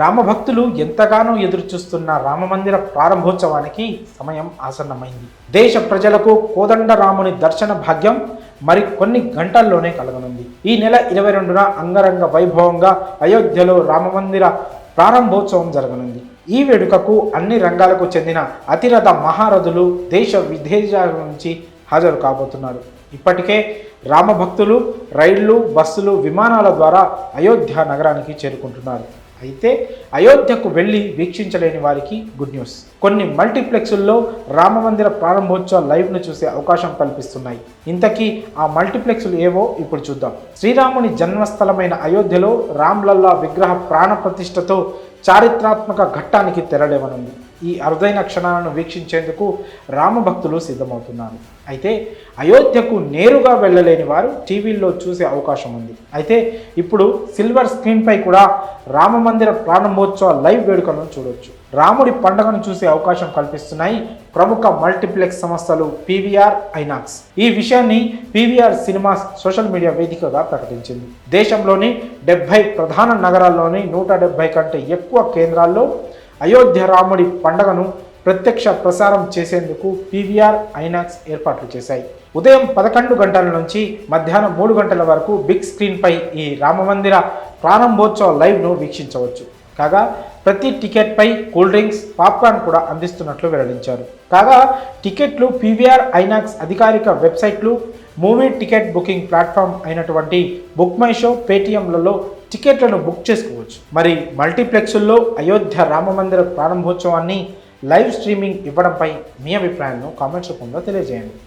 రామభక్తులు ఎంతగానో ఎదురుచూస్తున్న రామమందిర ప్రారంభోత్సవానికి సమయం ఆసన్నమైంది. దేశ ప్రజలకు కోదండ రాముని దర్శన భాగ్యం మరి కొన్ని గంటల్లోనే కలగనుంది. ఈ నెల 22న అంగరంగ వైభవంగా అయోధ్యలో రామమందిర ప్రారంభోత్సవం జరగనుంది. ఈ వేడుకకు అన్ని రంగాలకు చెందిన అతిరథ మహారథులు దేశ విదేశాల నుంచి హాజరు కాబోతున్నారు. ఇప్పటికే రామభక్తులు రైళ్లు, బస్సులు, విమానాల ద్వారా అయోధ్య నగరానికి చేరుకుంటున్నారు. అయితే అయోధ్యకు వెళ్ళి వీక్షించలేని వారికి గుడ్ న్యూస్. కొన్ని మల్టీప్లెక్స్ల్లో రామమందిర ప్రారంభోత్సవ లైవ్ను చూసే అవకాశం కల్పిస్తున్నాయి. ఇంతకీ ఆ మల్టీప్లెక్స్లు ఏవో ఇప్పుడు చూద్దాం. శ్రీరాముని జన్మస్థలమైన అయోధ్యలో రామ్లల్లా విగ్రహ ప్రాణ ప్రతిష్టతో చారిత్రాత్మక ఘట్టానికి తెరలేవనుంది. ఈ అరుదైన క్షణాలను వీక్షించేందుకు రామభక్తులు సిద్ధమవుతున్నారు. అయితే అయోధ్యకు నేరుగా వెళ్ళలేని వారు టీవీల్లో చూసే అవకాశం ఉంది. అయితే ఇప్పుడు సిల్వర్ స్క్రీన్పై కూడా రామమందిర ప్రారంభోత్సవ లైవ్ వేడుకలను చూడొచ్చు. రాముడి పండుగను చూసే అవకాశం కల్పిస్తున్నాయి ప్రముఖ మల్టీప్లెక్స్ సంస్థలు పీవీఆర్, ఐనాక్స్. ఈ విషయాన్ని పీవీఆర్ సినిమాస్ సోషల్ మీడియా వేదికగా ప్రకటించింది. దేశంలోని 70 ప్రధాన నగరాల్లోని 170 కంటే ఎక్కువ కేంద్రాల్లో అయోధ్య రాముడి పండుగను ప్రత్యక్ష ప్రసారం చేసేందుకు పీవీఆర్, ఐనాక్స్ ఏర్పాట్లు చేశాయి. ఉదయం 11 గంటల నుంచి మధ్యాహ్నం 3 గంటల వరకు బిగ్ స్క్రీన్పై ఈ రామమందిర ప్రారంభోత్సవ లైవ్ను వీక్షించవచ్చు. కాగా ప్రతి టికెట్పై కూల్ డ్రింక్స్, పాప్కార్న్ కూడా అందిస్తున్నట్లు వెల్లడించారు. కాగా టికెట్లు పీవీఆర్, ఐనాక్స్ అధికారిక వెబ్సైట్లు, మూవీ టికెట్ బుకింగ్ ప్లాట్ఫామ్ అయినటువంటి బుక్ మై షో, పేటీఎంలలో టికెట్లను బుక్ చేసుకోవచ్చు. మరి మల్టీప్లెక్స్ల్లో అయోధ్య రామమందిర ప్రారంభోత్సవాన్ని లైవ్ స్ట్రీమింగ్ ఇవ్వడంపై మీ అభిప్రాయాలను కామెంట్స్ రూపంలో తెలియజేయండి.